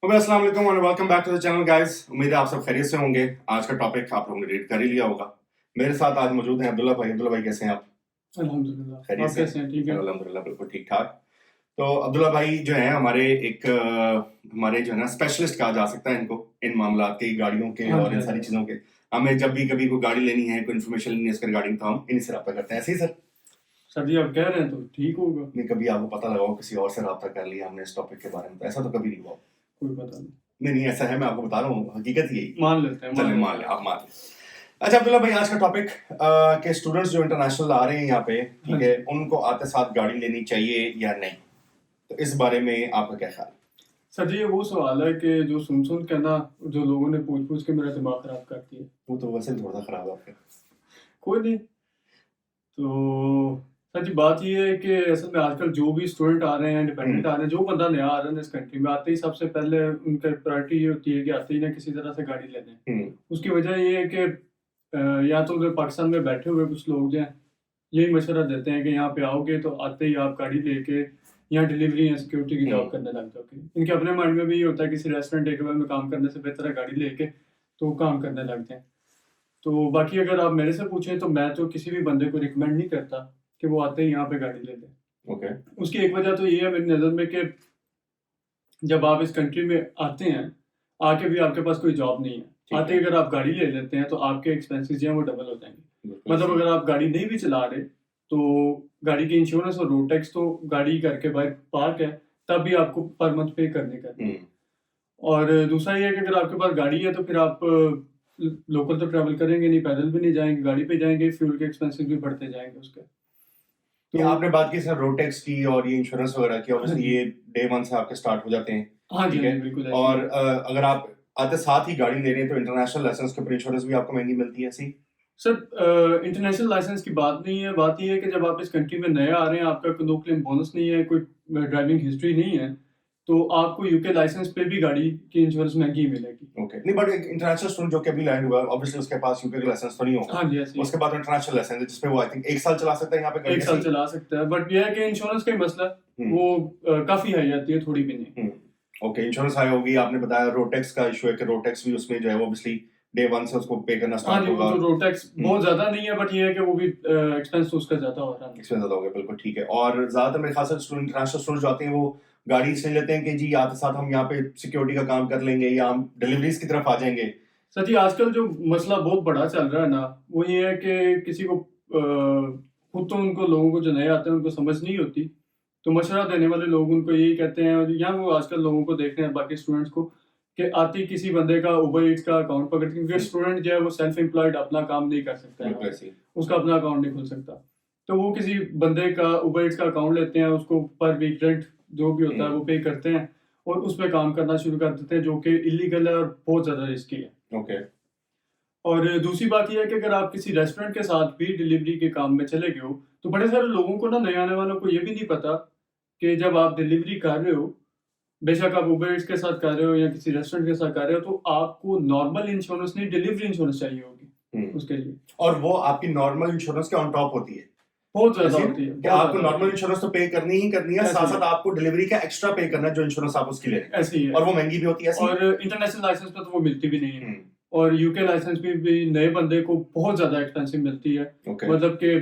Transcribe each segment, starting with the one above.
अस्सलाम वालेकुम and welcome back to the channel guys. उम्मीद है आप सब खैरियत से होंगे। आज का टॉपिक आप लोगों ने रीड कर ही लिया होगा। मेरे साथ आज मौजूद हैं अब्दुल्ला भाई। अब्दुल्ला भाई कैसे हैं आप? अल्हम्दुलिल्लाह। खैरियत आप से? कैसे हैं? ठीक है। अल्हम्दुलिल्लाह बिल्कुल ठीक ठाक। तो अब्दुल्ला भाई जो हैं हमारे हमारे जो है ना स्पेशलिस्ट कहा जा सकता है इनको, इन मामलात के, गाड़ियों के हाँ और जी, इन हाँ सारी जी। चीज़ों के। हमें जब भी कभी कोई गाड़ी लेनी है, कोई इन्फॉर्मेशन लेनी है इसके रिगार्डिंग, तो हम इन्हीं से रब्ता करते हैं। ऐसे ही सर? सर जी, आप कह रहे हैं तो ठीक होगा। नहीं कभी आपको पता लगा हो किसी और से रब्ता कर लिया हमने इस टॉपिक के बारे में, तो ऐसा तो कभी नहीं हुआ? कोई पता नहीं। नहीं नहीं ऐसा है, मैं आपको बता रहा हूँ, हकीकत यही। मान लेते हैं, चलें मान मान लेते लें, हैं। आप मान लें। अच्छा अब्दुल्ला भाई, आज का टॉपिक के स्टूडेंट्स जो इंटरनेशनल आ रहे हैं यहाँ पे, हाँ ठीक है, जी। उनको आते साथ गाड़ी लेनी चाहिए या नहीं, तो इस बारे में आपका क्या ख्याल है? सर जी, ये वो सवाल है कि जो सुन के ना, जो लोगों ने पूछ के मेरा दिमाग खराब कर दिया। वो तो वैसे भी थोड़ा सा खराब है आपका। कोई नहीं। तो सर जी, बात ये है कि असल में आजकल जो भी स्टूडेंट आ रहे हैं, डिपेंडेंट आ रहे हैं, जो बंदा नया आ रहा है इस कंट्री में, आते ही सबसे पहले उनका प्रायोरिटी ये होती है कि आते ही ना किसी तरह से गाड़ी ले लें। उसकी वजह ये है कि या तो उधर पाकिस्तान में बैठे हुए कुछ लोग जो हैं, यही मशवरा देते हैं कि यहाँ पे आओगे तो आते ही आप गाड़ी लेके यहाँ डिलीवरी या सिक्योरिटी की जॉब करने लग जाओगे। इनके अपने माइंड में भी ये होता है किसी रेस्टोरेंट टेकअवे में काम करने से बेहतर है गाड़ी लेके तो काम करने लगते हैं। तो बाकी अगर आप मेरे से पूछें तो मैं तो किसी भी बंदे को रिकमेंड नहीं करता कि वो आते ही यहाँ पे गाड़ी ले लें। ओके। उसकी एक वजह तो ये है मेरी नज़र में कि जब आप इस कंट्री में आते हैं, आके भी आपके पास कोई जॉब नहीं है। आते ही अगर आप गाड़ी ले लेते हैं तो आपके एक्सपेंसेस जो हैं वो डबल हो जाएँगे। मतलब अगर आप गाड़ी नहीं भी चला रहे, तो गाड़ी की इंश्योरेंस और रोड टैक्स तो गाड़ी घर के बाहर पार्क है, तब भी आपको पर मंथ पे करने हैं। और दूसरा ये है कि अगर आपके पास गाड़ी है तो फिर आप लोकल तो ट्रैवल करेंगे नहीं, पैदल भी नहीं जाएँगे, गाड़ी पे जाएँगे, फ्यूल के एक्सपेंसेस भी बढ़ते जाएँगे उसके। ये तो आपने बात की सर रोड टैक्स की और ये इंश्योरेंस वगैरह की, हाँ ऑब्वियसली जी। ये डे वन से आपके स्टार्ट हो जाते हैं, हाँ जी, ठीक हाँ है। जी, बिल्कुल ऐसे ही और है। अगर आप आते साथ ही गाड़ी ले रहे हैं तो इंटरनेशनल लाइसेंस के ऊपर इंश्योरेंस भी आपको महंगी मिलती है ऐसी? सर इंटरनेशनल लाइसेंस की बात नहीं है, बात ये है कि जब आप इस कंट्री में नए आ रहे हैं, आपका नो क्लेम बोनस नहीं है, कोई ड्राइविंग हिस्ट्री नहीं है, तो आपको यूके लाइसेंस पे भी गाड़ी की इंश्योरेंस महँगी मिलेगी। ओके, नहीं बट एक इंटरनेशनल स्टूडेंट जो कि अभी लैंड हुआ है, ऑब्वियसली उसके पास यूके का लाइसेंस तो नहीं होगा। हाँ जी, ऐसे ही उसके है। बाद इंटरनेशनल लाइसेंस है जिसपे वो आई थिंक 1 साल चला सकता है यहाँ पे गाड़ी 1 साल ऐसी? चला सकता है, बट ये है कि इंश्योरेंस का ही मसला है, हुँ, वो काफ़ी हाई आती है, थोड़ी भी नहीं। हुँ। ओके, इंश्योरेंस हाई होगी, आपने बताया रोड टैक्स का इश्यू है कि रोड टैक्स भी उसमें जो है वो ऑब्वियसली डे 1 से उसको पे करना हाँ स्टार्ट जी, वो होगा। तो रोड टैक्स हुँ, बहुत ज़्यादा नहीं है, बट ये है कि वो भी एक्सपेंस तो उसका ज़्यादा हो रहा है। इसमें ज़्यादा हो गया, बिल्कुल ठीक है। और ज़्यादातर मेरे ख्याल से स्टूडेंट इंटरनेशनल स्टूडेंट जो आते हैं वो गाड़ी इसलिए लेते हैं कि जी आते साथ हम यहाँ पे सिक्योरिटी का काम कर लेंगे या हम डिलीवरीज़ की तरफ आ जाएँगे। सर जी, आजकल जो मसला बहुत बड़ा चल रहा है ना, वो ये है कि किसी को खुद तो उनको लोगों को जो नए आते हैं उनको समझ नहीं होती, तो मशवरा देने वाले लोग उनको यही कहते हैं और या वो आजकल लोगों को देख रहे हैं बाकी स्टूडेंट्स को कि आते ही किसी बंदे का उबर ईट्स का अकाउंट पकड़ के, क्योंकि स्टूडेंट जो है वो सेल्फ एम्प्लॉयड अपना काम नहीं कर सकता बिल्कुल है, ऐसे ही। उसका अपना अकाउंट नहीं खुल सकता। तो वो किसी बंदे का उबर ईट्स का अकाउंट लेते हैं, उसको पर वीक रेंट जो भी होता है वो पे करते हैं और उस पे काम करना शुरू कर देते हैं, जो कि इल्लीगल है और बहुत ज़्यादा रिस्की है। ओके, और दूसरी बात ये है कि अगर आप किसी रेस्टोरेंट के साथ भी डिलीवरी के काम में चले गए हो, तो बड़े सारे लोगों को ना, नए आने वालों को ये भी नहीं पता कि जब आप डिलीवरी कर रहे हो, बेशक आप उबर ईट्स के साथ कर रहे हो या किसी रेस्टोरेंट के साथ कर रहे हो, तो आपको नॉर्मल इंश्योरेंस नहीं, डिलीवरी इंश्योरेंस चाहिए होगी हुँ। उसके लिए। और वो आपकी नॉर्मल इंश्योरेंस के ऑन टॉप होती है। बहुत ज़्यादा ऐसे ही ना? होती है, कि बहुत आपको ज़्यादा होती नॉर्मल है। इंश्योरेंस तो पे करनी ही करनी है, ऐसे ही साथ-साथ है, आपको डिलीवरी का एक्स्ट्रा पे करना है जो इंश्योरेंस आप उसकी ले रहे हैं। ऐसे ही है। और वो महँगी भी होती है ऐसी? और इंटरनेशनल लाइसेंस पे तो वो मिलती भी नहीं है। हुँ, और यूके लाइसेंस भी नए बंदे को बहुत ज़्यादा एक्सपेंसिव मिलती है। ओके, मतलब कि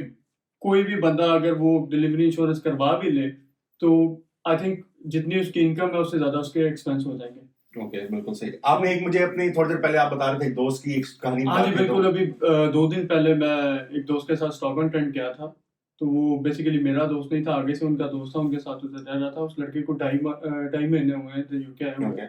कोई भी बंदा अगर वो डिलीवरी इंश्योरेंस करवा भी ले, तो आई थिंक जितनी उसकी इनकम है उससे ज़्यादा उसके एक्सपेंस हो जाएँगे। ओके, बिल्कुल सही। आपने एक मुझे अपनी थोड़ी देर पहले आप बता रहे थे एक दोस्त की एक कहानी हाँ बता जी, रहे थे तो बिल्कुल, अभी 2 दिन पहले मैं एक दोस्त के साथ स्टॉकहोम ट्रेंट गया था। तो वो बेसिकली मेरा दोस्त नहीं था, आगे से उनका दोस्त था, उनके साथ उधर रह रहा था। उस लड़के को ढाई महीने हुए हैं यूके आए हुए। ओके,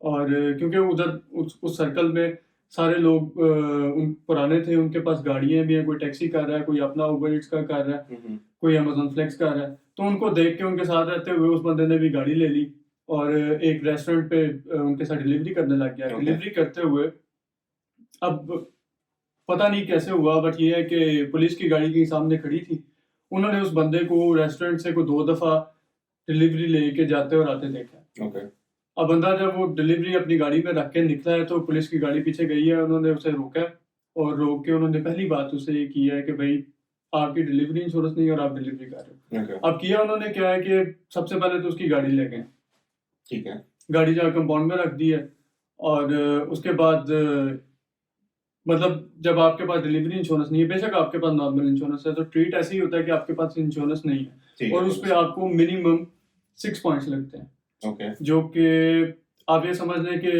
और क्योंकि उधर उस सर्कल में सारे लोग उन पुराने थे, उनके पास गाड़ियाँ भी हैं, कोई टैक्सी कर रहा है, कोई अपना उबर ईट्स का कर रहा है, हुँ, हुँ, कोई अमेज़न फ्लेक्स कर रहा है। तो उनको देख के उनके साथ रहते हुए उस बंदे ने भी गाड़ी ले ली और एक रेस्टोरेंट पे उनके साथ डिलीवरी करने लग गया। ओके, डिलीवरी करते हुए अब पता नहीं कैसे हुआ, बट ये है कि पुलिस की गाड़ी के सामने खड़ी थी। उन्होंने उस बंदे को रेस्टोरेंट से कोई 2 दफ़ा डिलीवरी लेके जाते और आते देखा। ओके, अब बंदा जब वो डिलीवरी अपनी गाड़ी में रख के निकला है तो पुलिस की गाड़ी पीछे गई है, उन्होंने उसे रोका है और रोक के उन्होंने पहली बात उससे ये की है कि भई आपकी डिलीवरी इंश्योरेंस नहीं है और आप डिलीवरी कर रहे हो। ओके, अब किया उन्होंने क्या है कि सबसे पहले तो उसकी गाड़ी ले गए। ठीक है। गाड़ी जहाँ कंपाउंड में रख दी है, और उसके बाद मतलब जब आपके पास डिलीवरी इंश्योरेंस नहीं है, बेशक आपके पास नॉर्मल इंश्योरेंस है, तो ट्रीट ऐसे ही होता है कि आपके पास इंश्योरेंस नहीं है, ठीक और है, उस पर आपको मिनिमम 6 पॉइंट्स लगते हैं, ओके, जो कि आप ये समझ लें कि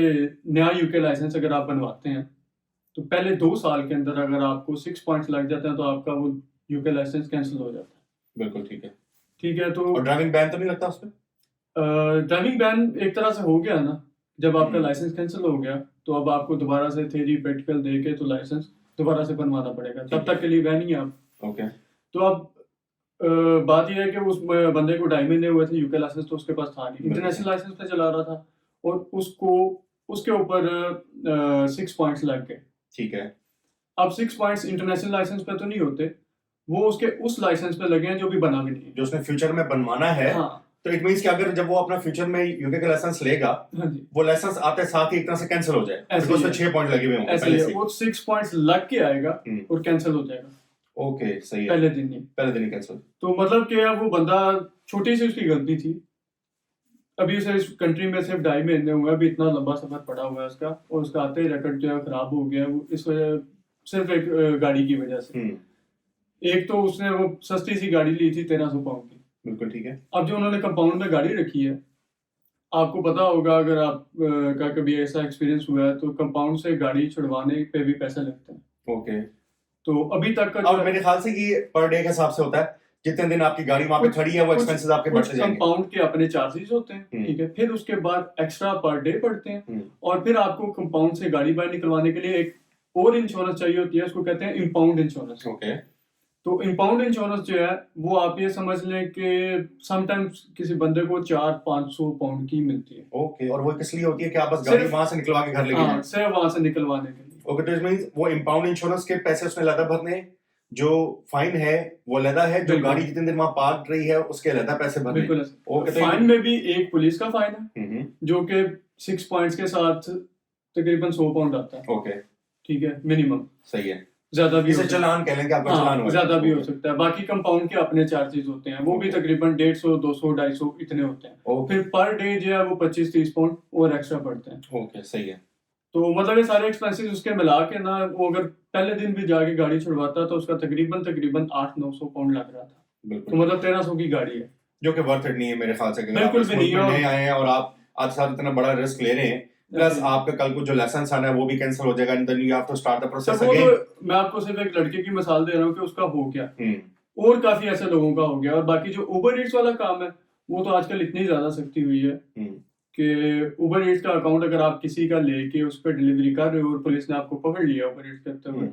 नया यूके लाइसेंस अगर आप बनवाते हैं तो पहले 2 साल के अंदर अगर आपको 6 पॉइंट्स लग जाते हैं तो आपका वो यूके लाइसेंस कैंसिल हो जाता है। बिल्कुल ठीक है। ठीक है, तो और ड्राइविंग बैन तो नहीं लगता उसपे? ड्राइविंग बैन एक तरह से हो गया ना, जब आपका हम्म, लाइसेंस कैंसिल हो गया तो अब आपको दोबारा से थ्योरी प्रैक्टिकल दे के तो लाइसेंस दोबारा से बनवाना पड़ेगा, ठीक तब है, तक के लिए बैन ही है आप। ओके, तो अब बात यह है कि उस बंदे को 2.5 महीने हुए थे, यूके लाइसेंस तो उसके पास था नहीं, बिल्कुल इंटरनेशनल सही, लाइसेंस पे चला रहा था, और उसको उसके ऊपर 6 पॉइंट्स लग गए। ठीक है, अब 6 पॉइंट्स इंटरनेशनल लाइसेंस पे तो नहीं होते, वो उसके उस लाइसेंस पे लगे हैं जो भी बना भी नहीं है। जो उसने फ्यूचर में बनवाना है, हाँ, तो इट मीन्स कि अगर जब वो अपना फ्यूचर में यूके का लाइसेंस लेगा, हाँ जी, वो लाइसेंस आते साथ ही एक तरह से कैंसिल हो जाए, ऐसे बिकॉज ही उसपे है, 6 पॉइंट लगे हुए होंगे ऐसे ही पहले है, से ही। वो 6 पॉइंट्स लग के आएगा हम्म, और कैंसिल हो जाएगा ओके, सही है, पहले दिन ही। पहले दिन ही कैंसिल, तो मतलब कि अब वो बंदा, छोटी सी उसकी गलती थी, अभी उसे इस कंट्री में सिर्फ 2.5 महीने हुए हैं, अभी इतना लंबा सफर पड़ा हुआ है उसका, और उसका आते ही रिकॉर्ड जो है खराब हो गया है, वो इस वजह, सिर्फ एक गाड़ी की वजह से। एक तो उसने वो सस्ती सी गाड़ी ली थी 1300 पाउंड की। बिल्कुल ठीक है, अब जो उन्होंने कंपाउंड में गाड़ी रखी है, आपको पता होगा अगर आप का कभी ऐसा एक्सपीरियंस हुआ है, तो कंपाउंड से गाड़ी छुड़वाने पे भी पैसे लगते हैं। ओके। तो अभी तक का जो और मेरे ख्याल से ये पर डे के हिसाब से होता है, जितने दिन आपकी गाड़ी वहां पे कुछ खड़ी है वो कुछ एक्सपेंसेस आपके कुछ बढ़ते जाएंगे। कंपाउंड के अपने चार्जेस होते हैं, हम्म, ठीक है, फिर उसके बाद एक्स्ट्रा पर डे पड़ते हैं, हम्म, और फिर आपको कंपाउंड से गाड़ी बाहर निकलवाने के लिए एक और इंश्योरेंस चाहिए होती है, उसको कहते हैं इंपाउंड इंश्योरेंस। ओके, तो इंपाउंड इंश्योरेंस जो है वो आप ये समझ लें कि समटाइम्स किसी बंदे को 400-500 पाउंड की मिलती है, ओके। और वो किस लिए होती है कि आप बस गाड़ी सिर्फ, वहां से निकलवा के घर लेके हाँ, जाएं? सिर्फ वहां से निकलवाने के लिए। ओके, तो इट मींस वो इंपाउंड इंश्योरेंस के पैसे उसने अलग भरने हैं, जो फाइन है वो अलग है, जो बिल्कुल, गाड़ी जितने दिन वहां पार्क रही है उसके अलग पैसे भरने हैं। बिल्कुल ऐसे। ओके, तो फाइन में भी एक पुलिस का फाइन है, हम्म, जो कि 6 पॉइंट्स के साथ तकरीबन 100 पाउंड आता है, ओके, ठीक है, मिनिमम। सही है। ज्यादा भी इसे हो सकता चालान कह लेंगे, आपका है, चालान हाँ, हुआ ज्यादा भी हो ओके, सकता है। बाकी कंपाउंड के अपने चार्जेस होते हैं, वो भी ओके, तकरीबन 150, 200, 250 इतने होते हैं। ओके, फिर पर डे जो है वो 25-30 पाउंड और एक्स्ट्रा पड़ते हैं। ओके, सही है, तो मतलब ये सारे एक्सपेंसेस उसके मिला के ना, वो अगर पहले दिन भी जाके गाड़ी छुड़वाता तो उसका तकरीबन 800-900 पाउंड लग रहा था। तो बिल्कुल, मतलब 1300 की गाड़ी है, जो कि वर्थ इट नहीं है मेरे ख्याल से, अगर आप बिल्कुल इस भी मुल्क नहीं में है। नए आए हैं और आप आज साथ इतना बड़ा रिस्क ले रहे हैं, प्लस ऐसे आपका कल को जो लाइसेंस आना है वो भी कैंसिल हो जाएगा, and then you have to start the sir, process वो अगेन। तो मैं आपको सिर्फ एक लड़के की मिसाल दे रहा हूँ कि उसका हो गया, हम्म, और काफी ऐसे लोगों का हो गया। और बाकी जो उबर ईट्स वाला काम है, वो तो आजकल इतनी ज्यादा सख्ती हुई है हम्म, कि उबर ईट्स का अकाउंट अगर आप किसी का लेके उस पर डिलीवरी कर रहे हो और पुलिस ने आपको पकड़ लिया उबर ईट्स करते हुए,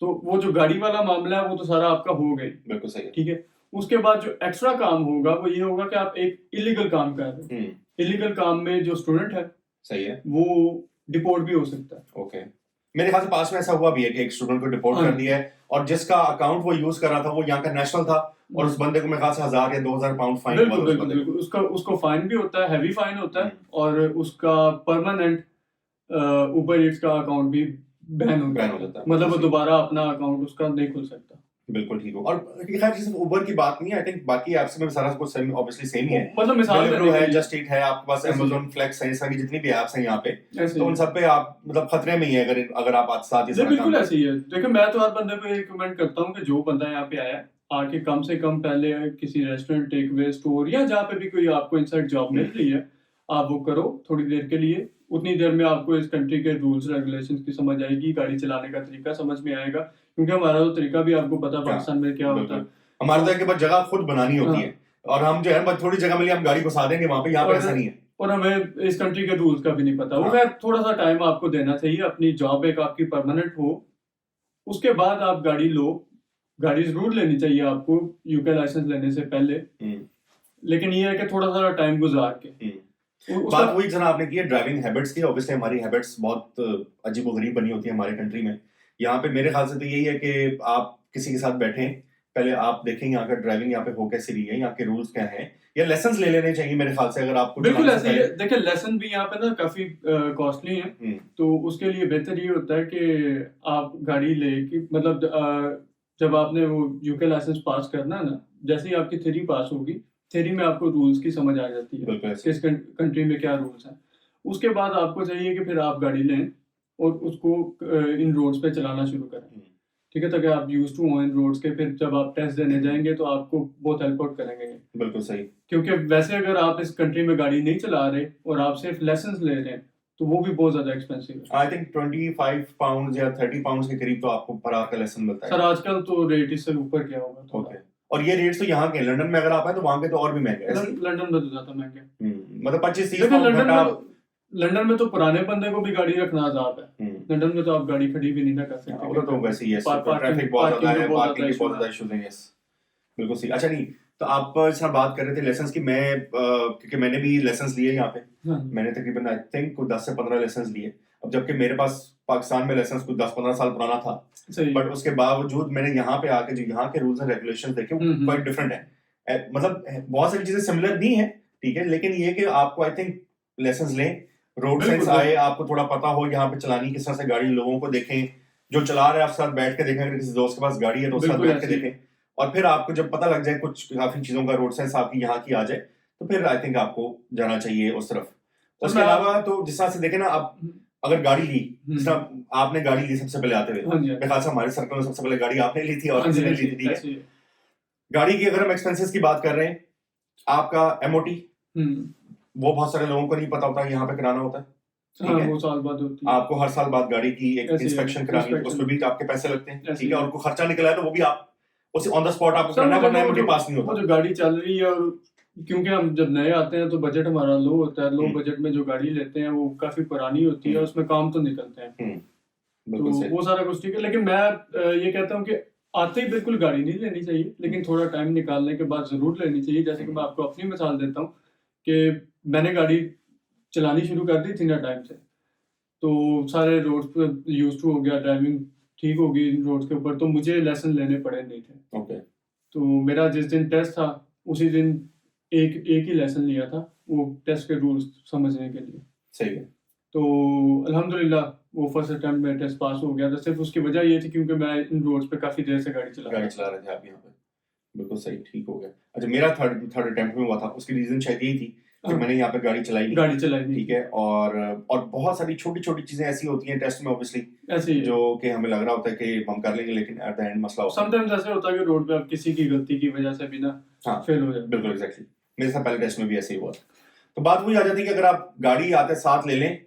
तो वो जो गाड़ी वाला मामला है वो तो सारा आपका हो गई, बिल्कुल सही है, ठीक है। उसके बाद जो एक्स्ट्रा काम होगा वो ये होगा कि आप एक इलीगल काम कर रहे हो। इलीगल काम में जो स्टूडेंट है सही है, वो डिपोर्ट भी हो सकता है। ओके। मेरे ख्याल से पास में ऐसा हुआ भी है कि एक स्टूडेंट को डिपोर्ट हाँ कर जी, दिया है, और जिसका अकाउंट वो यूज कर रहा था वो यहाँ का नेशनल था, और उस बंदे को मेरे ख्याल से 1000 या 2000 पाउंड फाइन हुआ बिल्कुल था उस बिल्कुल बंदे को। बिल्कुल, उसका उसको फाइन भी होता है, हैवी फाइन होता है, हम्म, और उसका परमानेंट उबर ईट्स का अकाउंट भी बैन हो बैन हो जाता है, जाता है, मतलब वो सही, दोबारा अपना अकाउंट उसका नहीं खुल सकता। बिल्कुल ठीक हो। और ये खैर सिर्फ उबर की बात नहीं है, आई थिंक बाकी ऐप्स में भी सारा कुछ सेम ऑब्वियसली सेम ही है। मतलब मिसाल डिलीवरो देने के है, लिए जस्ट ईट है, आपके पास ऐसे ही अमेज़न फ्लेक्स है, सारी जितनी भी ऐप्स हैं यहाँ पे, ऐसे तो ही उन सब पे आप मतलब खतरे में ही है, अगर अगर आप आज साथ ही नहीं, सारा काम बिल्कुल ऐसे ही है। देखो, मैं तो हर बंदे को ये रिकमेंड करता हूँ कि जो बंदा यहाँ पे आया है, आके कम से कम पहले किसी रेस्टोरेंट, टेक अवे, स्टोर या जहाँ पे भी कोई आपको इनसाइड जॉब मिल रही है, आप वो करो थोड़ी देर के लिए। उतनी देर में आपको इस कंट्री के रूल्स रेगुलेशंस की समझ आएगी, गाड़ी चलाने का तरीका समझ में आएगा, क्योंकि हमारा तो तरीका भी आपको पता है हाँ, पाकिस्तान में क्या होता है। बिल्कुल। हमारे तो एक बार जगह खुद बनानी होती हाँ, है, और हम जो है बस थोड़ी जगह मिली हम गाड़ी घुसा देंगे वहां पे, यहाँ पे और ऐसा नहीं है। और हमें इस कंट्री के रूल्स का भी नहीं पता। वो हाँ, खैर थोड़ा सा टाइम आपको देना चाहिए, अपनी जॉब एक आपकी परमानेंट हो, उसके बाद आप गाड़ी लो। गाड़ी जरूर लेनी चाहिए आपको यूके लाइसेंस लेने से पहले, हम्म, लेकिन ये है कि थोड़ा सा टाइम गुजार के उसका। बात वही जना आपने की है ड्राइविंग हैबिट्स की। ऑब्वियसली हमारी हैबिट्स बहुत अजीबोगरीब बनी होती है हमारे कंट्री में। यहाँ पे मेरे ख्याल से तो यही है कि आप किसी के साथ बैठें, पहले आप देखें यहाँ का ड्राइविंग यहाँ पे हो कैसी रही है, यहाँ के रूल्स क्या हैं, या लेसन्स ले लेने चाहिए मेरे ख्याल से, अगर आपको बिल्कुल चलाने से ऐसे ही है। पहले। देखिए, लेसन भी यहाँ पे ना काफी कॉस्टली है, हम्म, तो उसके लिए बेहतर ये होता है कि आप गाड़ी लेके, मतलब जब आपने वो यूके लाइसेंस पास करना है ना, जैसे ही आपकी थ्योरी पास होगी, थ्योरी में आपको रूल्स की समझ आ जाती है बिल्कुल ऐसे। किस कंट्री में क्या रूल्स हैं। उसके बाद आपको चाहिए कि फिर आप गाड़ी लें और उसको इन रोड्स पे चलाना शुरू करें, ठीक है, ताकि आप यूज टू हो इन रोड्स के, फिर जब आप टेस्ट देने जाएंगे तो आपको बहुत हेल्प आउट करेंगे ये। बिल्कुल सही। क्योंकि वैसे अगर आप इस कंट्री में गाड़ी नहीं चला रहे और आप सिर्फ लेसन ले रहे हैं तो वो भी बहुत ज्यादा एक्सपेंसिव है। आई थिंक 25 पाउंड या 30 पाउंड के करीब तो आपको पर आवर का लेसन मिलता है। सर आजकल तो रेट इससे ऊपर गया होगा थोड़ा। ओके, और ये रेट्स तो यहाँ के, लंदन में अगर आप हैं तो वहाँ के तो और भी महंगे हैं। लंदन में तो ज्यादा महंगे हैं। मतलब 25-30 देखो पाउंड लंदन घंटा। में लंदन में तो पुराने बंदे को भी गाड़ी रखना अजाब है। लंदन में तो आप गाड़ी खड़ी भी नहीं ना कर सकते। वो तो वैसे ही है, पार्किंग ट्रैफिक बहुत ज्यादा है, पार्किंग के बहुत issue ज्यादा इश्यूज हैं। यस, बिल्कुल सही। अच्छा, नहीं तो आप इस बात कर रहे थे लेसन्स की, मैं क्योंकि मैंने भी लेसन्स लिए यहाँ पे। हाँ। मैंने तकरीबन आई थिंक 10 से 15 लेसन्स लिए। अब जबकि मेरे पास पाकिस्तान में लाइसेंस कुछ 10-15 साल पुराना था, बट उसके बावजूद मैंने यहाँ पे आके जो यहाँ के रूल्स एंड रेगुलेशंस देखे वो क्वाइट डिफरेंट है। मतलब बहुत सारी चीजें सिमिलर भी हैं, ठीक है, लेकिन ये कि आपको आई थिंक लाइसेंस लें, रोड सेंस आए, आपको थोड़ा पता हो यहाँ पे चलानी किस तरह से गाड़ी, लोगों को देखें जो चला रहे हैं, आप साथ बैठ के देखें, अगर किसी दोस्त के पास गाड़ी है तो उसके साथ बैठ के देखें, और फिर आपको जब पता लग जाए कुछ काफी चीजों का, रोड सेंस आपकी यहाँ की आ जाए, तो फिर आई थिंक आपको जाना चाहिए उस तरफ। उसके अलावा तो जिस तरह से देखें ना, आप अगर गाड़ी ली, जिस तरह आपने गाड़ी ली सबसे पहले आते हुए, मेरे ख्याल से हमारे सर्कल में सबसे पहले गाड़ी आपने ली थी और किसी ने ली थी, ठीक है। गाड़ी की अगर हम एक्सपेंसेस की बात कर रहे हैं, आपका एमओटी, वो बहुत सारे लोगों को नहीं पता होता, यहाँ पे कराना होता है, ठीक है, वो साल बाद होती है। आपको हर साल बाद गाड़ी की एक इंस्पेक्शन करानी है, उसमें भी आपके पैसे लगते हैं, ठीक है, और कोई खर्चा निकला है तो वो भी आप उसे ऑन द स्पॉट आपको करना है, एमओटी पास नहीं होता। जो गाड़ी चल रही है, और क्योंकि हम जब नए आते हैं तो बजट हमारा लो होता है, लो बजट में जो गाड़ी लेते हैं वो काफी पुरानी होती है, उसमें काम तो निकलते हैं, तो वो सारा कुछ ठीक है। लेकिन मैं ये कहता हूँ कि आते ही बिल्कुल गाड़ी नहीं लेनी चाहिए, लेकिन थोड़ा टाइम निकालने के बाद जरूर लेनी चाहिए। जैसे कि मैं आपको अपनी मिसाल देता हूँ कि मैंने गाड़ी चलानी शुरू कर दी थी ना टाइम से, तो सारे रोड पे यूज टू हो गया, ड्राइविंग ठीक हो गई रोड के ऊपर, तो मुझे लेसन लेने पड़े नहीं थे। ओके। तो मेरा जिस दिन टेस्ट था उसी दिन एक ही लेसन लिया था, वो टेस्ट के रूल्स समझने के लिए। सही है। तो अल्हम्दुलिल्लाह वो फर्स्ट अटेम्प्ट में टेस्ट पास हो गया था। सिर्फ उसकी वजह ये थी क्योंकि मैं इन रोड्स पे काफी देर से गाड़ी चला रहे थे आप यहाँ पे। बिल्कुल सही, ठीक हो गया। अच्छा, मेरा थर्ड अटेम्प्ट में हुआ था, उसकी रीजन शायद यही थी कि मैंने यहाँ पे गाड़ी चलाई नहीं, ठीक है, और बहुत सारी छोटी छोटी चीजें ऐसी होती हैं टेस्ट में ऑब्वियसली, ऐसी जो कि हमें लग रहा होता है कि हम कर लेंगे, लेकिन एट द एंड मसला होता है। समटाइम्स ऐसे होता है कि रोड पे आप किसी की गलती की वजह से भी ना फेल हो जाए। बिल्कुल एग्जैक्टली, मेरे साथ पहले टेस्ट में भी ऐसे ही हुआ। तो बात वही आ जाती है कि अगर आप गाड़ी आते साथ ले लें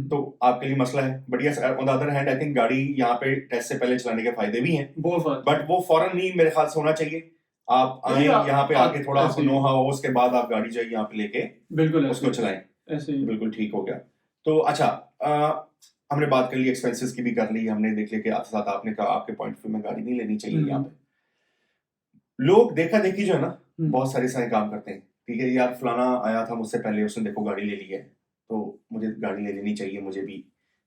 तो आपके लिए मसला है, but yes on the other hand I think गाड़ी यहाँ पे टेस्ट से पहले चलाने के फायदे भी हैं, बट वो फौरन नहीं मेरे ख्याल से होना चाहिए। आप आए यहाँ पे आके थोड़ा आपको नो हाउ हो, उसके बाद आप गाड़ी जो है यहाँ पे लेके बिल्कुल उसको चलाएं, ऐसे ही बिल्कुल ठीक हो गया। तो अच्छा, हमने बात कर ली, एक्सपेंसेस की भी कर ली, हमने देख लिया कि साथ आपने कहा आपके पॉइंट ऑफ व्यू में गाड़ी नहीं लेनी चाहिए। यहाँ पे लोग देखा देखी जो है ना बहुत सारे सारे काम करते हैं, ठीक है, यार फलाना आया था मुझसे पहले, उसने देखो गाड़ी ले ली है तो मुझे गाड़ी ले लेनी चाहिए, मुझे भी,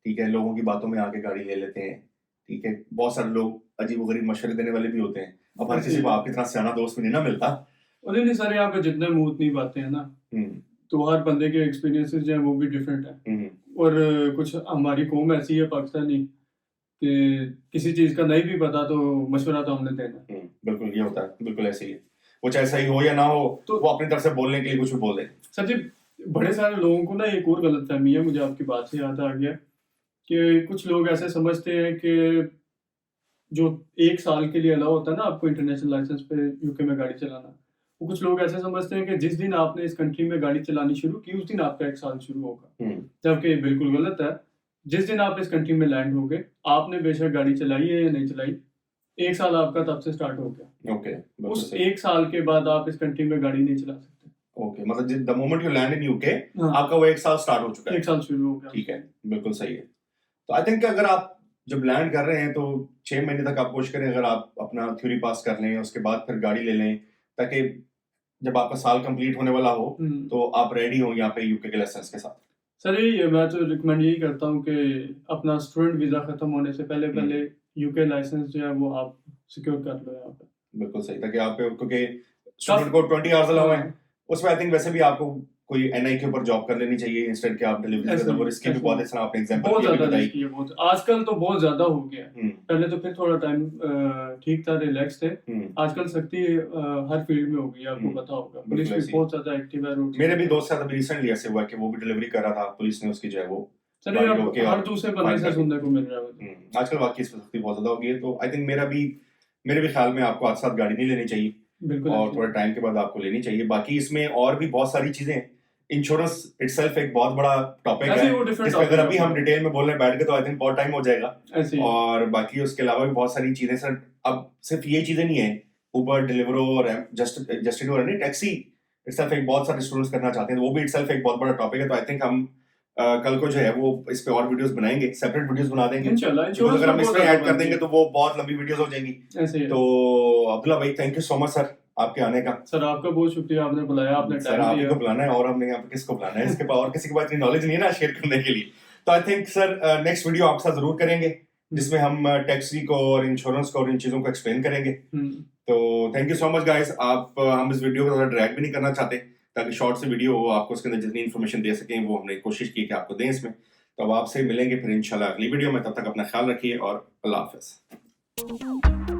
ठीक है, लोगों की बातों में आके गाड़ी ले लेते हैं, ठीक है। बहुत सारे लोग अजीबोगरीब मशवरे देने वाले भी होते हैं। अब हर किसी को आपकी तरह सियाना दोस्त भी नहीं ना मिलता। और नहीं सारे यहाँ पे जितने मुंह उतनी बातें हैं ना, तो हर बंदे के एक्सपीरियंसेस जो है वो भी डिफरेंट है। और कुछ हमारी कौम ऐसी है पाकिस्तानी कि किसी चीज का नहीं भी पता तो मशवरा तो हमने देना। बिल्कुल ये होता है, बिल्कुल ऐसे ही है, वो चाहे सही हो या ना हो, तो वो अपनी तरफ से बोलने के लिए कुछ भी बोल दे। सर जी, बड़े सारे लोगों को ना एक और गलतफहमी है, मुझे आपकी बात से याद आ गया कि कुछ लोग ऐसे समझते हैं कि जो 1 साल के लिए अलाउ होता है ना आपको इंटरनेशनल लाइसेंस पे यूके में गाड़ी चलाना, वो कुछ लोग ऐसे समझते हैं कि जिस दिन आपने इस कंट्री में गाड़ी चलानी शुरू की उस दिन आपका 1 साल शुरू होगा, जबकि ये बिल्कुल गलत है। जिस दिन आप इस कंट्री में लैंड हो गए, आपने बेशक गाड़ी चलाई है या नहीं चलाई, 1 साल आपका तब से स्टार्ट हो गया। ओके, उस 1 साल के बाद आप इस कंट्री में गाड़ी नहीं चला सकते। ओके, मतलब the moment you land in UK आपका वो 1 साल स्टार्ट हो चुका है, 1 साल शुरू हो गया। ठीक है, बिल्कुल सही है। तो आई थिंक अगर आप जब लैंड कर रहे हैं तो 6 महीने तक आप कोशिश करें, अगर आप अपना थ्योरी पास कर लें उसके बाद फिर गाड़ी ले लें, ताकि जब आपका साल कंप्लीट होने वाला हो तो आप रेडी हो यहाँ पे यूके के लाइसेंस के साथ। सर ये मैं तो रिकमेंड यही करता हूँ कि अपना स्टूडेंट वीजा खत्म होने से पहले यूके लाइसेंस जो है वो आप सिक्योर कर लो यहाँ पे। बिल्कुल सही, ताकि आप, क्योंकि स्टूडेंट को 20 आवर्स अलाउ है, उसमें आई थिंक वैसे भी आपको कोई एनआई के ऊपर जॉब कर लेनी चाहिए इंस्टेड कि आप डिलीवरी ऐसे कर ही, वो रिस्की भी ऐसे बहुत ही। है, सर आपने एग्जांपल बहुत भी अभी ज्यादा बताई। रिस्की है, बहुत आजकल तो बहुत ज्यादा हो गया है। पहले तो फिर थोड़ा टाइम ठीक था, रिलैक्स थे। आजकल सख्ती हर फील्ड में हो गई है, आपको पता होगा। पुलिस बिल्कुल भी ऐसे ही। बहुत ज्यादा एक्टिव है रोड मेरे भी पे। दोस्त के साथ अभी रिसेंटली ऐसे हुआ कि वो भी डिलीवरी कर रहा था, पुलिस ने उसकी जो है वो सर ये गाड़ी अब रोके हर और दूसरे बंदे फाइन से कर दी। सुनने को मिल रहा है मुझे। आजकल वाकई इस पर सख्ती बहुत ज्यादा हो गई है, तो आई थिंक मेरे भी ख्याल में आपको आज साथ गाड़ी नहीं लेनी चाहिए बिल्कुल और ऐसे थोड़े ही। टाइम के बाद आपको लेनी चाहिए। बाकी इसमें और भी बहुत सारी चीजें हैं। इंश्योरेंस इटसेल्फ एक बहुत बड़ा टॉपिक ऐसे है, ही वो डिफरेंट जिस पे अगर टॉपिक अभी है हम अपना। डिटेल में बोलने बैठ गए तो आई थिंक बहुत टाइम हो जाएगा। ऐसे ही। और बाकी उसके अलावा भी बहुत सारी चीजें सर, अब सिर्फ ये चीजें नहीं है, उबर, डिलीवरो और जस्ट नहीं, टैक्सी इटसेल्फ एक बहुत सारे स्टूडेंट्स करना चाहते हैं, तो वो भी इटसेल्फ एक बहुत बड़ा टॉपिक है। तो आई थिंक हम कल को जो है वो इस पे और वीडियोस बनाएंगे, सेपरेट वीडियोस बना देंगे, इंशाल्लाह बिकॉज इंश्योरेंस अगर में हम बहुत इसमें ज्यादा ऐड कर बनती देंगे है। तो वो बहुत लंबी वीडियोस हो जाएंगी। ऐसे ही है। तो अब्दुल्ला भाई, thank you so much sir आपके आने का। सर आपका बहुत शुक्रिया, आपने बुलाया, आपने सर टाइम आप ही दिया। को बुलाना है और हमने यहाँ पे किसको बुलाना है, इसके पास और किसी के पास इतनी नॉलेज नहीं है ना शेयर करने के लिए। तो I think sir next video आपके साथ जरूर करेंगे, जिसमें हम टैक्सी को और इंश्योरेंस को और इन चीजों को एक्सप्लेन करेंगे। तो thank you so much guys. आप हम इस वीडियो को थोड़ा ड्रैग भी नहीं करना चाहते, ताकि शॉर्ट से वीडियो हो, आपको उसके अंदर जितनी इन्फॉर्मेशन दे सकें वो हमने कोशिश की कि आपको दें इसमें। तो अब आपसे मिलेंगे फिर इंशाल्लाह अगली वीडियो में, तब तक अपना ख्याल रखिए और अल्लाह हाफिज।